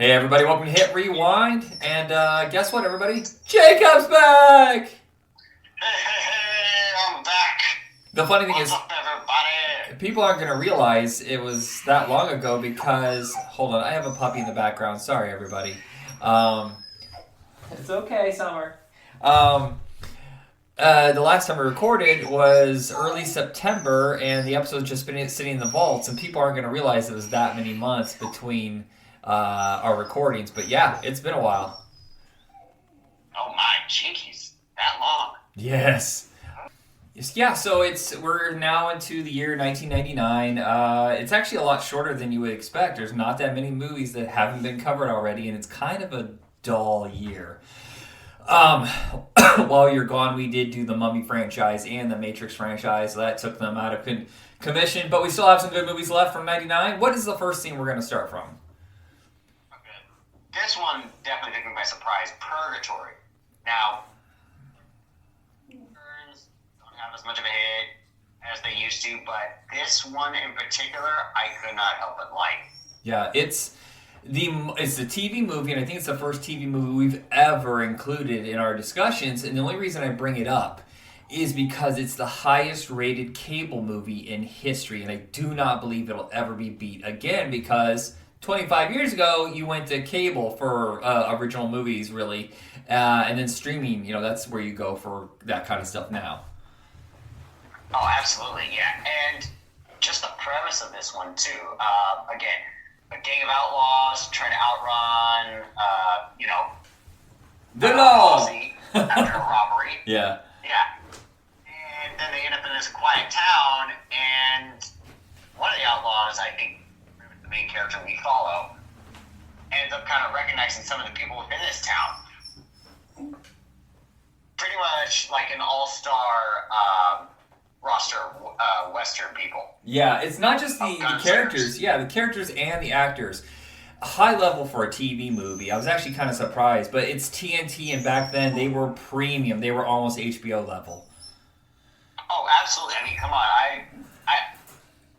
Hey everybody, welcome to Hit Rewind, and guess what everybody? Jacob's back! Hey, I'm back. The funny thing What's is, up, everybody? people aren't going to realize it was that long ago because, hold on, I have a puppy in the background, sorry everybody. It's okay, Summer. The last time we recorded was early September, and the episode's just been sitting in the vaults, and people aren't going to realize it was that many months between our recordings. But yeah, it's been a while. Oh my jinkies, that long. Yes. Yeah, so we're now into the year 1999. It's actually a lot shorter than you would expect. There's not that many movies that haven't been covered already, and it's kind of a dull year. While you're gone, we did do the Mummy franchise and the Matrix franchise, so that took them out of commission, but we still have some good movies left from 99. What is the first scene we're going to start from? Okay. This one definitely took me by surprise. Purgatory. Now, Burns don't have as much of a hit as they used to, but this one in particular, I could not help but like. Yeah, it's the TV movie, and I think it's the first TV movie we've ever included in our discussions, and the only reason I bring it up is because it's the highest rated cable movie in history, and I do not believe it'll ever be beat again because 25 years ago, you went to cable for original movies, really, and then streaming, that's where you go for that kind of stuff now. Oh, absolutely, yeah. And just the premise of this one, too. Again, a gang of outlaws trying to outrun, the law after a robbery. Yeah. Yeah. And then they end up in this quiet town, and one of the outlaws, I think, the main character we follow, ends up kind of recognizing some of the people within this town. Pretty much like an all-star roster Western people. Yeah, it's not just the characters. Yeah, the characters and the actors. High level for a TV movie. I was actually kind of surprised, but it's TNT, and back then they were premium. They were almost HBO level. Oh, absolutely. I mean, come on.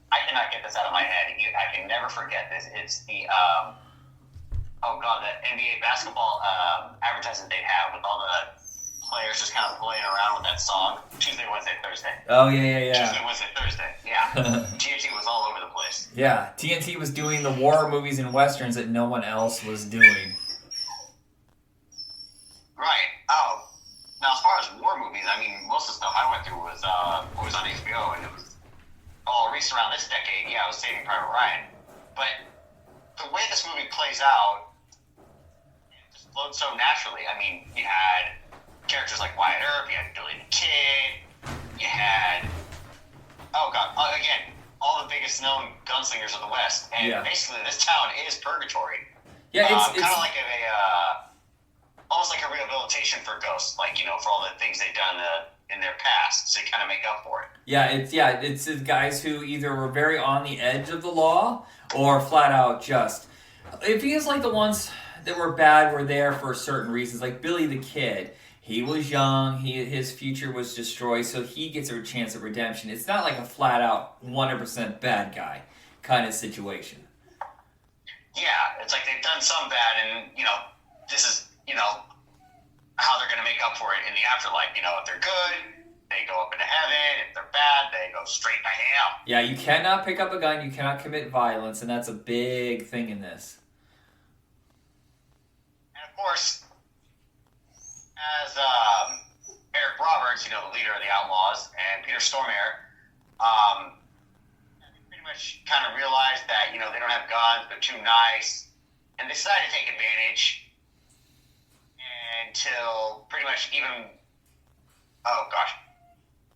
I cannot get this out of my head. I can never forget this. It's the the NBA basketball advertisement they have with all the players just kind of playing around with that song. Tuesday, Wednesday, Thursday. Oh, yeah. Tuesday, Wednesday, Thursday. Yeah. TNT was all over the place. Yeah, TNT was doing the war movies and westerns that no one else was doing. Right. Oh. Now, as far as war movies, I mean, most of the stuff I went through was on HBO, and it was all released around this decade. Yeah, it was Saving Private Ryan. But the way this movie plays out, it just flowed so naturally. I mean, you had characters like Wyatt Earp, you had Billy the Kid, you had, again, all the biggest known gunslingers of the West. And basically this town is Purgatory. Yeah, it's kind of like almost like a rehabilitation for ghosts, like, for all the things they've done in their past, so they kind of make up for it. It's the guys who either were very on the edge of the law or flat out just. It feels like the ones that were bad were there for certain reasons, like Billy the Kid. He was young, his future was destroyed, so he gets a chance at redemption. It's not like a flat-out 100% bad guy kind of situation. Yeah, it's like they've done some bad, and, this is, how they're going to make up for it in the afterlife. If they're good, they go up into heaven. If they're bad, they go straight to hell. Yeah, you cannot pick up a gun, you cannot commit violence, and that's a big thing in this. And, of course, as Eric Roberts, the leader of the Outlaws, and Peter Stormare, they pretty much kind of realized that, they don't have guns, they're too nice, and they decided to take advantage until pretty much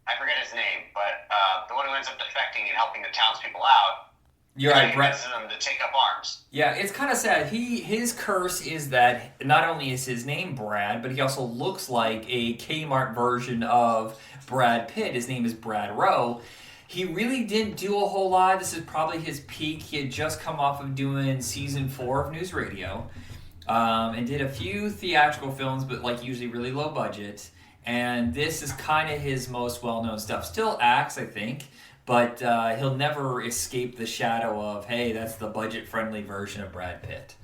I forget his name, but the one who ends up defecting and helping the townspeople out, you're right, Brett. Them to take up arms. Yeah, it's kind of sad. His curse is that not only is his name Brad, but he also looks like a Kmart version of Brad Pitt. His name is Brad Rowe. He really didn't do a whole lot. This is probably his peak. He had just come off of doing season 4 of News Radio, and did a few theatrical films, but like usually really low budget. And this is kind of his most well-known stuff. Still acts, I think. But he'll never escape the shadow of, hey, that's the budget-friendly version of Brad Pitt.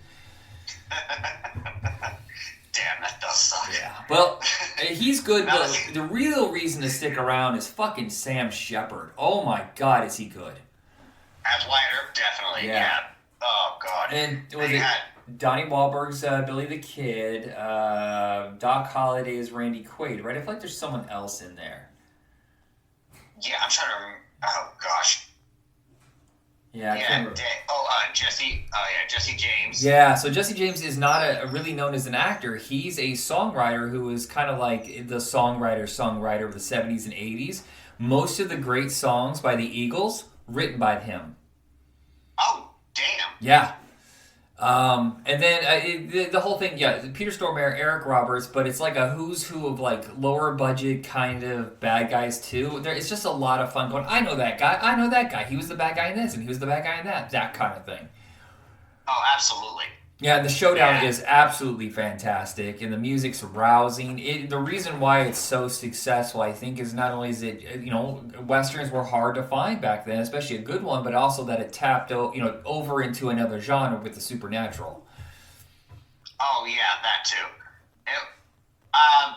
Damn, that does suck. Yeah. Well, he's good, but the real reason to stick around is fucking Sam Shepard. Oh my god, is he good? As Wyatt Earp, definitely. Yeah. Oh god. And was it Donnie Wahlberg's Billy the Kid, Doc Holliday's Randy Quaid, right? I feel like there's someone else in there. Yeah, I'm trying to remember. Oh gosh. Yeah, I can't remember. Jesse James. Yeah, so Jesse James is not really known as an actor. He's a songwriter who is kind of like the songwriter of the 70s and 80s. Most of the great songs by the Eagles, written by him. Oh, damn. Yeah. And then the whole thing, Peter Stormare, Eric Roberts, but it's like a who's who of like lower budget kind of bad guys too. It's just a lot of fun going, I know that guy, he was the bad guy in this, and he was the bad guy in that kind of thing. Oh, absolutely. Yeah, the showdown is absolutely fantastic, and the music's rousing. The reason why it's so successful, I think, is not only is it, Westerns were hard to find back then, especially a good one, but also that it tapped, over into another genre with the supernatural. Oh, yeah, that too.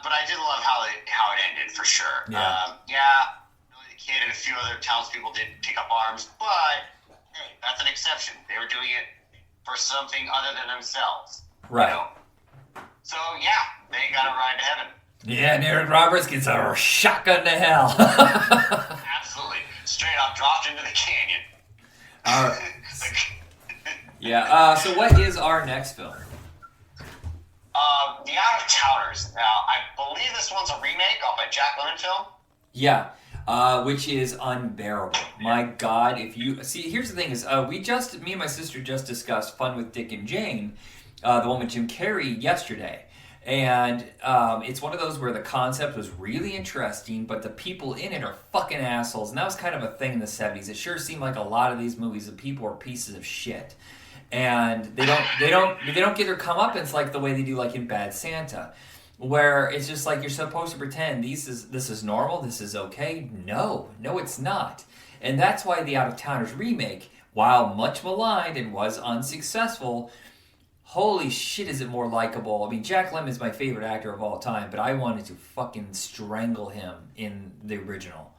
But I did love how it ended, for sure. Yeah. Billy the Kid and a few other townspeople did pick up arms, but, hey, that's an exception. They were doing it for something other than themselves. Right. So, yeah, they got a ride to heaven. Yeah, and Eric Roberts gets a shotgun to hell. Absolutely. Straight up dropped into the canyon. All right. Yeah, so what is our next film? The Out of Towners. Now, I believe this one's a remake of a Jack Lemmon film. Yeah. Which is unbearable. My God, if you see, here's the thing: is me and my sister just discussed Fun with Dick and Jane, the one with Jim Carrey yesterday, and it's one of those where the concept was really interesting, but the people in it are fucking assholes, and that was kind of a thing in the '70s. It sure seemed like a lot of these movies, the people are pieces of shit, and they don't get their comeuppance like the way they do like in Bad Santa. Where it's just like you're supposed to pretend this is normal, this is okay. No, it's not. And that's why the Out of Towners remake, while much maligned and was unsuccessful, holy shit is it more likable. I mean, Jack Lemmon is my favorite actor of all time, but I wanted to fucking strangle him in the original.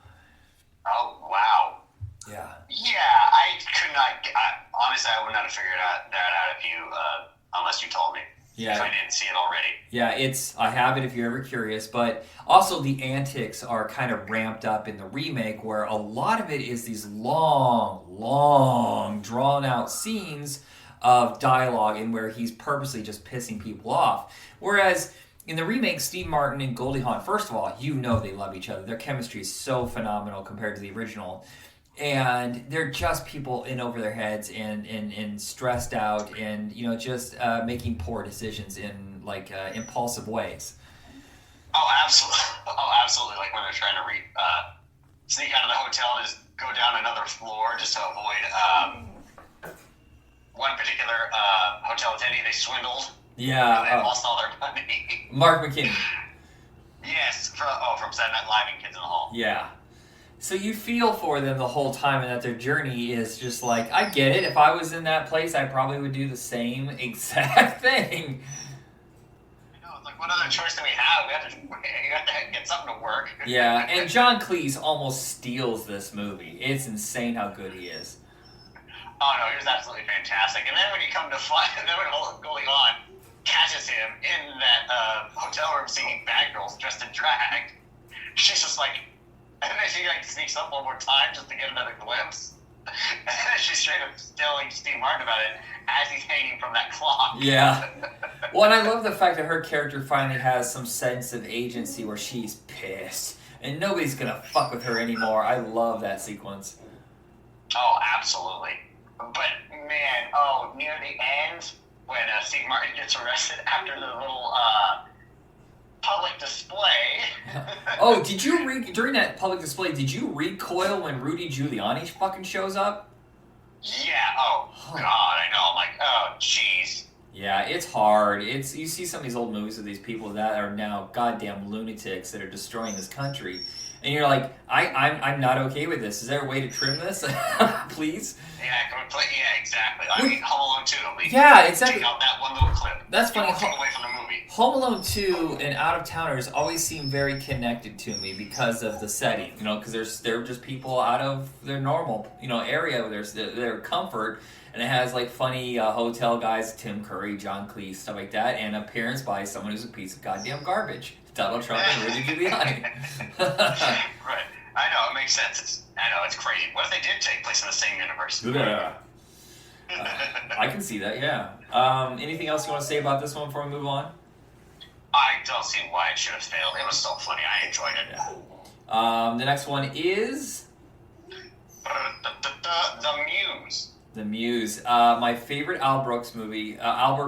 Oh, wow. Yeah. Yeah, I could not, honestly, I would not have figured that out if you, unless you told me. Yeah. If I didn't see it already. Yeah, I have it if you're ever curious, but also the antics are kind of ramped up in the remake where a lot of it is these long, drawn-out scenes of dialogue and where he's purposely just pissing people off. Whereas in the remake, Steve Martin and Goldie Hawn, first of all, they love each other. Their chemistry is so phenomenal compared to the original. And they're just people in over their heads and stressed out and, just making poor decisions in, like, impulsive ways. Oh, absolutely. Like when they're trying to sneak out of the hotel and just go down another floor just to avoid one particular hotel attendee they swindled. Yeah. They lost all their money. Mark McKinney. Yes, from Saturday Night Live and Kids in the Hall. Yeah. So you feel for them the whole time, and that their journey is just like, I get it. If I was in that place, I probably would do the same exact thing. I know. It's like, what other choice do we have? We have to get something to work. Yeah, and John Cleese almost steals this movie. It's insane how good he is. Oh, no, he was absolutely fantastic. And then when you come to find, and then when Goldie Hawn catches him in that hotel room singing Bad Girls dressed in drag, she's just like, and then she sneaks up one more time just to get another glimpse. And then she's straight up telling Steve Martin about it as he's hanging from that clock. Yeah. Well, and I love the fact that her character finally has some sense of agency where she's pissed. And nobody's going to fuck with her anymore. I love that sequence. Oh, absolutely. But, man, near the end, when Steve Martin gets arrested after the little public display. Oh, during that public display, did you recoil when Rudy Giuliani fucking shows up? Yeah, God, I know. I'm like, oh, jeez. Yeah, it's hard. You see some of these old movies of these people that are now goddamn lunatics that are destroying this country. and you're like, I'm not okay with this. Is there a way to trim this, please? Yeah, exactly. I mean, Home Alone 2. Yeah, exactly. Take out that one little clip. That's funny. Take away from the movie. Home Alone 2 and Out of Towners always seem very connected to me because of the setting, because they're just people out of their normal, area, their comfort, and it has like funny hotel guys, Tim Curry, John Cleese, stuff like that, and appearance by someone who's a piece of goddamn garbage, Donald Trump and Rudy Giuliani. Right. I know, it makes sense. I know, it's crazy. What if they did take place in the same universe? Yeah. I can see that, yeah. Anything else you want to say about this one before we move on? I don't see why it should have failed. It was so funny. I enjoyed it. Yeah. The next one is... The Muse. The Muse. My favorite Albert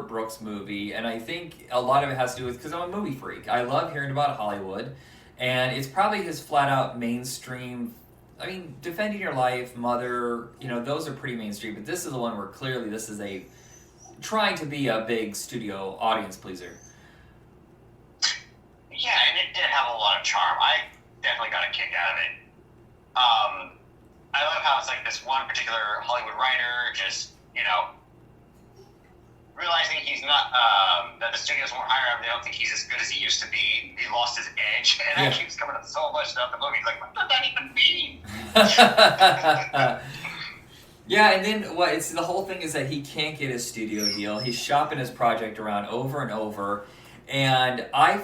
Brooks movie, and I think a lot of it has to do with, because I'm a movie freak. I love hearing about Hollywood, and it's probably his flat-out mainstream... I mean, Defending Your Life, Mother, those are pretty mainstream, but this is the one where clearly this is trying to be a big studio audience pleaser. Yeah, and it did have a lot of charm. I definitely got a kick out of it. I love how it's like this one particular Hollywood writer just, realizing he's not, that the studios won't hire him, they don't think he's as good as he used to be. He lost his edge, and that keeps coming up so much throughout the movie. He's like, what does that even mean? Yeah, and then it's the whole thing is that he can't get his studio deal. He's shopping his project around over and over. And my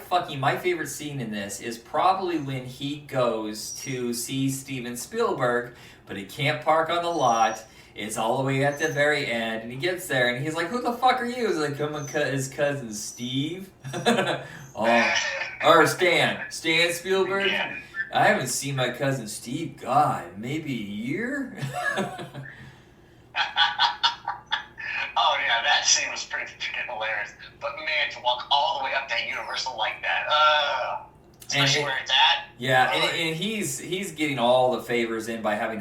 favorite scene in this is probably when he goes to see Steven Spielberg, but he can't park on the lot. It's all the way at the very end, and he gets there, and he's like, "Who the fuck are you?" He's like, "I'm his cousin Steve." Or Stan Spielberg. Yeah. I haven't seen my cousin Steve, God, maybe a year? Oh, yeah, that scene was pretty freaking hilarious. But, man, to walk all the way up that Universal like that, especially where it's at. Yeah, and he's getting all the favors in by having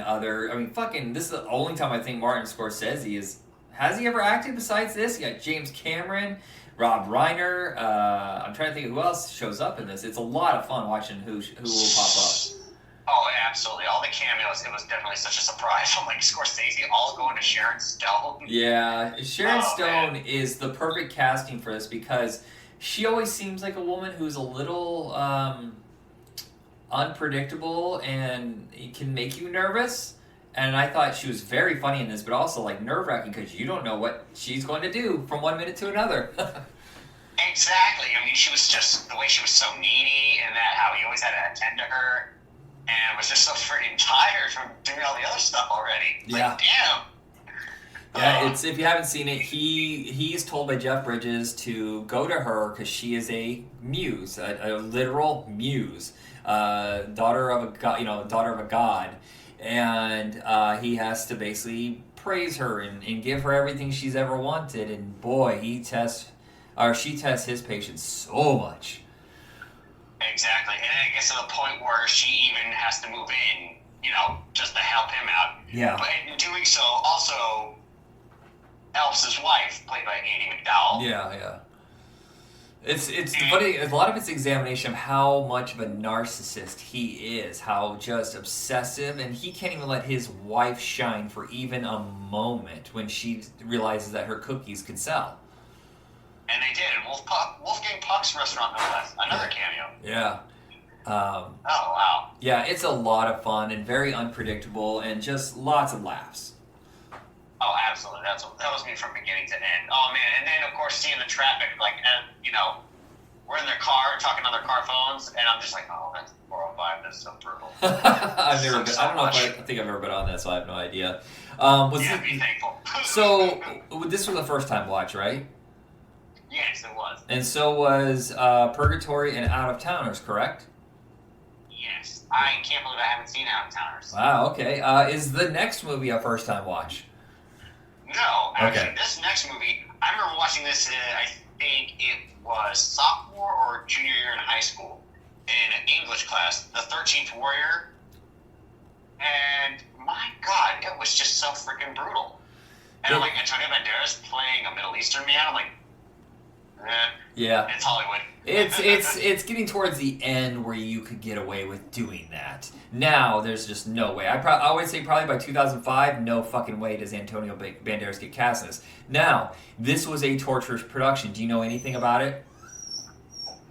this is the only time I think Martin Scorsese has he ever acted besides this? You got James Cameron, Rob Reiner, I'm trying to think of who else shows up in this. It's a lot of fun watching who will pop up. Oh, absolutely. All the cameos, it was definitely such a surprise. I'm like, Scorsese all going to Sharon Stone. Yeah, Sharon Stone man. is the perfect casting for this because she always seems like a woman who's a little unpredictable and it can make you nervous. And I thought she was very funny in this, but also like nerve-wracking because you don't know what she's going to do from one minute to another. Exactly. I mean, she was just, the way she was so needy and that how he always had to attend to her. And was just so freaking tired from doing all the other stuff already. Yeah. Like, damn. Yeah, if you haven't seen it, he's told by Jeff Bridges to go to her because she is a muse, a literal muse, daughter of a god, and he has to basically praise her and give her everything she's ever wanted. And boy, she tests his patience so much. Exactly, and it gets to the point where she even has to move in, just to help him out. Yeah. But in doing so, also helps his wife, played by Andie MacDowell. Yeah. It's funny. A lot of it's examination of how much of a narcissist he is, how just obsessive, and he can't even let his wife shine for even a moment when she realizes that her cookies can sell. And they did. And Wolfgang Puck's restaurant, no less. Another cameo. Yeah. Oh, wow. Yeah, it's a lot of fun and very unpredictable and just lots of laughs. Oh, absolutely. That was me from beginning to end. Oh, man. And then, of course, seeing the traffic, we're in their car talking on their car phones, and I'm just like, oh, that's 405. That's so brutal. I've never been. I don't know if I think I've ever been on that, so I have no idea. Be thankful. So, this was a first-time watch, right? Yes, it was. And so was Purgatory and Out of Towners, correct? Yes. I can't believe I haven't seen Out of Towners. Wow, okay. Is the next movie a first-time watch? No, actually, Okay. This next movie, I remember watching this, I think it was sophomore or junior year in high school, in an English class, The 13th Warrior, and my God, it was just so freaking brutal. And I'm like, Antonio Banderas playing a Middle Eastern man, I'm like, Yeah. It's Hollywood. It's getting towards the end where you could get away with doing that. Now there's just no way. I would say probably by 2005, no fucking way does Antonio Banderas get cast in this. Now this was a torturous production. Do you know anything about it?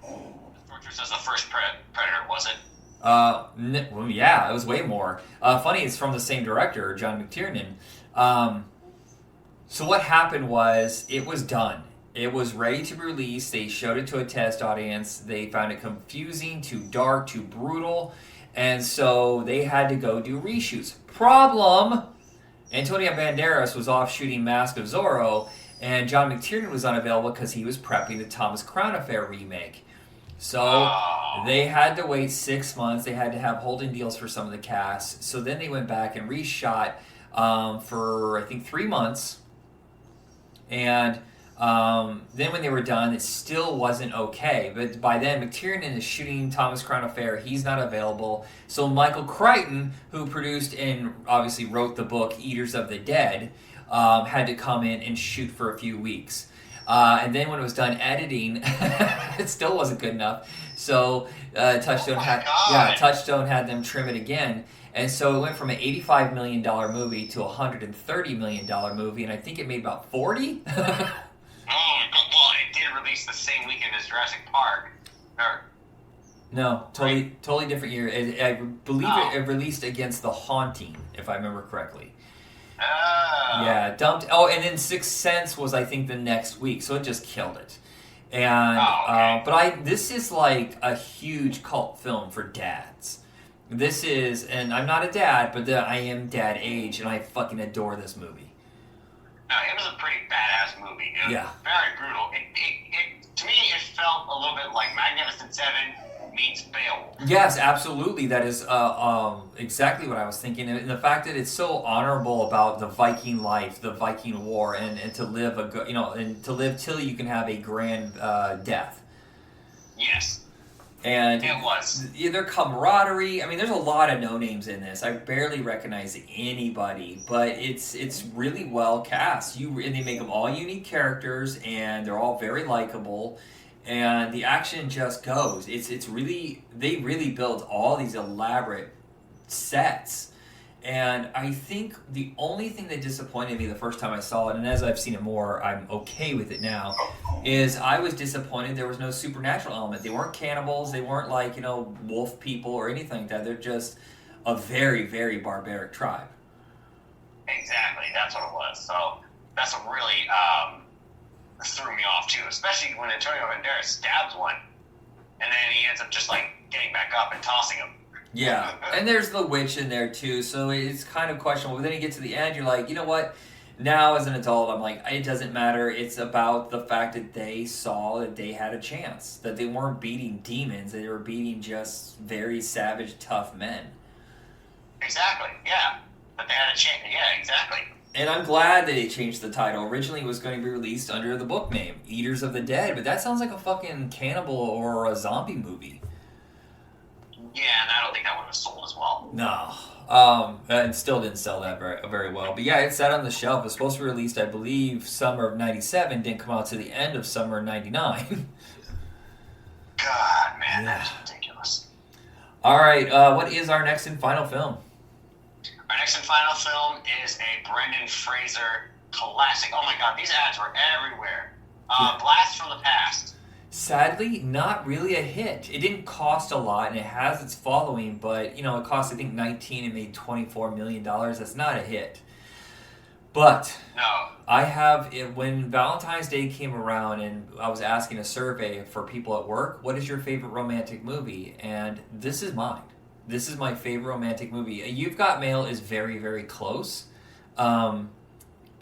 Torturous as the first Predator, was it? Well, yeah, it was way more. Funny, it's from the same director, John McTiernan. So what happened was it was done. It was ready to be released. They showed it to a test audience. They found it confusing, too dark, too brutal. And so they had to go do reshoots. Problem! Antonio Banderas was off shooting Mask of Zorro, and John McTiernan was unavailable because he was prepping the Thomas Crown Affair remake. So they had to wait 6 months. They had to have holding deals for some of the cast. So then they went back and reshot for, I think, 3 months. And then when they were done, it still wasn't okay. But by then, McTiernan is shooting Thomas Crown Affair. He's not available. So Michael Crichton, who produced and obviously wrote the book Eaters of the Dead, had to come in and shoot for a few weeks. And then when it was done editing, it still wasn't good enough. So Touchstone had them trim it again. And so it went from an $85 million movie to a $130 million movie, and I think it made about 40. Well, it didn't release the same weekend as Jurassic Park. No, totally different year. I believe it released against The Haunting, if I remember correctly. Yeah, dumped. Oh, and then Sixth Sense was, I think, the next week, so it just killed it. And okay. But this is like a huge cult film for dads. This is, and I'm not a dad, but I am dad age, and I fucking adore this movie. No, it was a pretty badass movie. It was very brutal. To me, it felt a little bit like Magnificent Seven meets Beowulf. Yes, absolutely. That is exactly what I was thinking. And the fact that it's so honorable about the Viking life, the Viking war, and to live and to live till you can have a grand death. Yes. And it was. Their camaraderie. I mean, there's a lot of no names in this. I barely recognize anybody, but it's really well cast. And they make them all unique characters, and they're all very likable. And the action just goes. It's really, they really build all these elaborate sets. And I think the only thing that disappointed me the first time I saw it, and as I've seen it more, I'm okay with it now, is I was disappointed there was no supernatural element. They weren't cannibals. They weren't like, wolf people or anything like that. They're just a very, very barbaric tribe. Exactly. That's what it was. So that's what really threw me off too, especially when Antonio Banderas stabs one, and then he ends up just like getting back up and tossing him. Yeah, and there's the witch in there too, so it's kind of questionable. But then you get to the end, you're like, you know what? Now as an adult, I'm like, it doesn't matter. It's about the fact that they saw that they had a chance, that they weren't beating demons, they were beating just very savage, tough men. Exactly, yeah. But they had a chance, yeah, exactly. And I'm glad that they changed the title. Originally, it was going to be released under the book name, Eaters of the Dead, but that sounds like a fucking cannibal or a zombie movie. Yeah, and I don't think that would have sold as well. No. And still didn't sell that very well. But yeah, it sat on the shelf. It was supposed to be released, I believe, summer of 97. Didn't come out to the end of summer of 99. God, man, that's ridiculous. All right, what is our next and final film? Our next and final film is a Brendan Fraser classic. Oh my God, these ads were everywhere. Blast from the Past. Sadly, not really a hit. It didn't cost a lot, and it has its following, but, it cost, I think, $19 and made $24 million. That's not a hit. But no. I have, when Valentine's Day came around and I was asking a survey for people at work, what is your favorite romantic movie? And this is mine. This is my favorite romantic movie. You've Got Mail is very, very close. But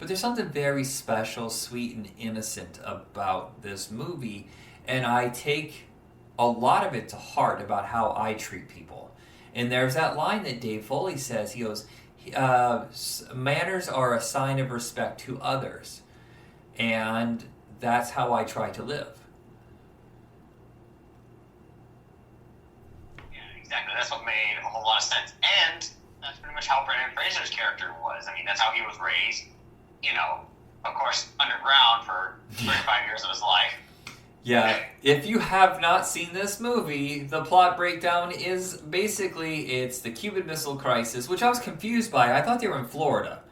there's something very special, sweet, and innocent about this movie. And I take a lot of it to heart about how I treat people. And there's that line that Dave Foley says. He goes, manners are a sign of respect to others. And that's how I try to live. Yeah, exactly. That's what made a whole lot of sense. And that's pretty much how Brendan Fraser's character was. I mean, that's how he was raised. Of course, underground for 35 years of his life. Yeah, if you have not seen this movie, the plot breakdown is basically it's the Cuban Missile Crisis, which I was confused by. I thought they were in Florida.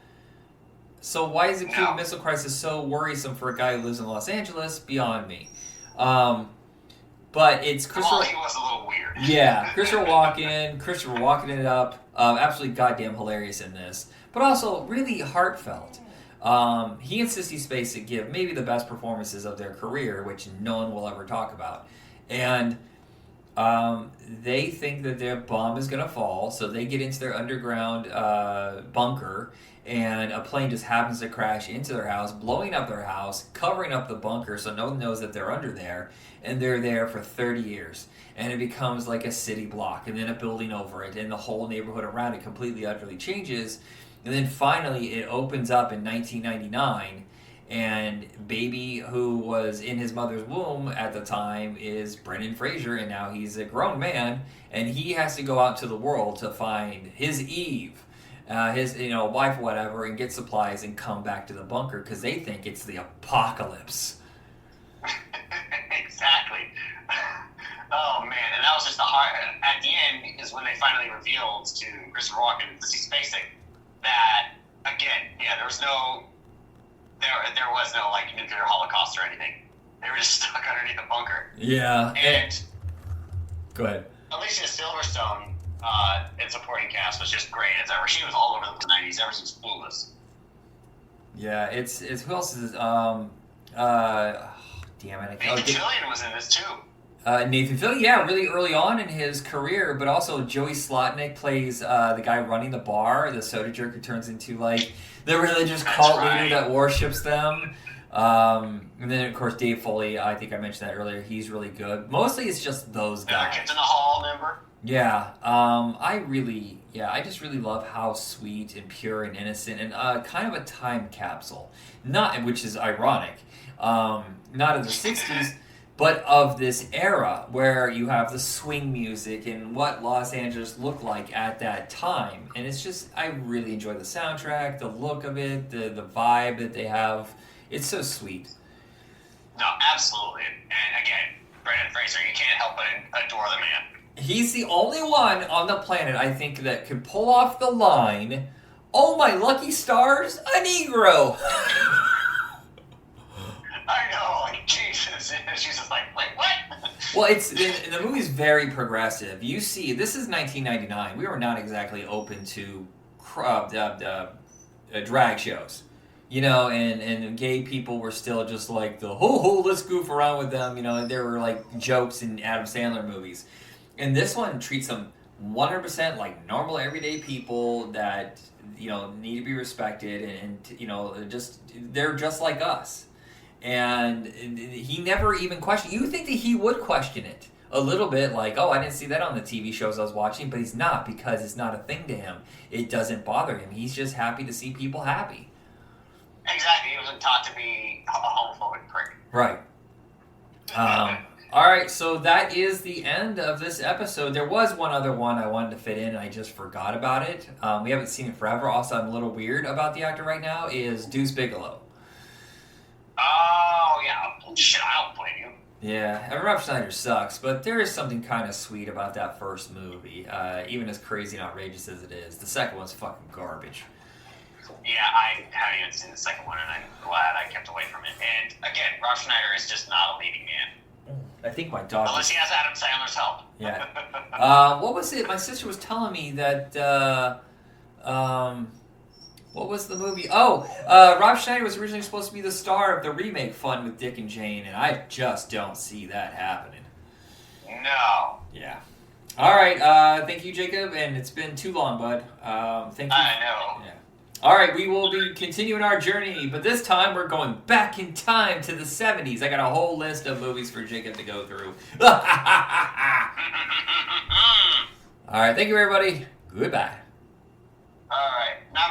So why is the Cuban Missile Crisis so worrisome for a guy who lives in Los Angeles? Beyond me. But it's Christopher. Well, he was a little weird. Yeah, Christopher Walken it up. Absolutely goddamn hilarious in this, but also really heartfelt. He and Sissy Spacek give maybe the best performances of their career, which no one will ever talk about. And they think that their bomb is going to fall, so they get into their underground bunker, and a plane just happens to crash into their house, blowing up their house, covering up the bunker so no one knows that they're under there, and they're there for 30 years. And it becomes like a city block, and then a building over it, and the whole neighborhood around it completely, utterly changes. And then finally it opens up in 1999, and baby who was in his mother's womb at the time is Brendan Fraser, and now he's a grown man, and he has to go out to the world to find his Eve, his wife or whatever, and get supplies and come back to the bunker because they think it's the apocalypse. Exactly. Oh man, and that was just the hard. At the end is when they finally revealed to Christopher Walken and Sissy Spacek that again, there was no like nuclear holocaust or anything. They were just stuck underneath the bunker. Yeah. And go ahead. Alicia Silverstone in supporting cast was just great as ever. She was all over the 90s ever since Clueless. Yeah, it's who else is damn it. Nathan Fillion was in this too. Nathan Fillion, yeah, really early on in his career, but also Joey Slotnick plays the guy running the bar, the soda jerk who turns into like the religious cult leader that worships them. And then of course Dave Foley, I think I mentioned that earlier. He's really good. Mostly it's just those guys. Kids in the Hall member. Yeah, I just really love how sweet and pure and innocent and kind of a time capsule. Which is ironic. Not of the 60s. But of this era where you have the swing music and what Los Angeles looked like at that time. And it's just, I really enjoy the soundtrack, the look of it, the vibe that they have. It's so sweet. No, absolutely. And again, Brendan Fraser, you can't help but adore the man. He's the only one on the planet, I think, that could pull off the line, "Oh my lucky stars, a Negro." I know, like, Jesus. She's just like, wait, what? Well, the movie's very progressive. You see, this is 1999. We were not exactly open to drag shows. And gay people were still just like let's goof around with them. There were like jokes in Adam Sandler movies. And this one treats them 100% like normal everyday people that, need to be respected and they're just like us. And he never even questioned. You think that he would question it a little bit, like, oh, I didn't see that on the TV shows I was watching, but he's not, because it's not a thing to him. It doesn't bother him. He's just happy to see people happy. Exactly. He wasn't taught to be a homophobic prick. Right. All right, so that is the end of this episode. There was one other one I wanted to fit in, and I just forgot about it. We haven't seen it forever. Also, I'm a little weird about the actor right now, is Deuce Bigalow. Oh, yeah. Shit, I don't blame you. Yeah, and Rob Schneider sucks, but there is something kind of sweet about that first movie, even as crazy and outrageous as it is. The second one's fucking garbage. Yeah, I haven't even seen the second one, and I'm glad I kept away from it. And, again, Rob Schneider is just not a leading man. I think my dog... Unless he has Adam Sandler's help. Yeah. What was it? My sister was telling me that... what was the movie? Oh, Rob Schneider was originally supposed to be the star of the remake Fun with Dick and Jane, and I just don't see that happening. No. Yeah. All right. Thank you, Jacob, and it's been too long, bud. Thank you. I know. Yeah. All right, we will be continuing our journey, but this time we're going back in time to the 70s. I got a whole list of movies for Jacob to go through. All right, thank you, everybody. Goodbye. All right. Namaste.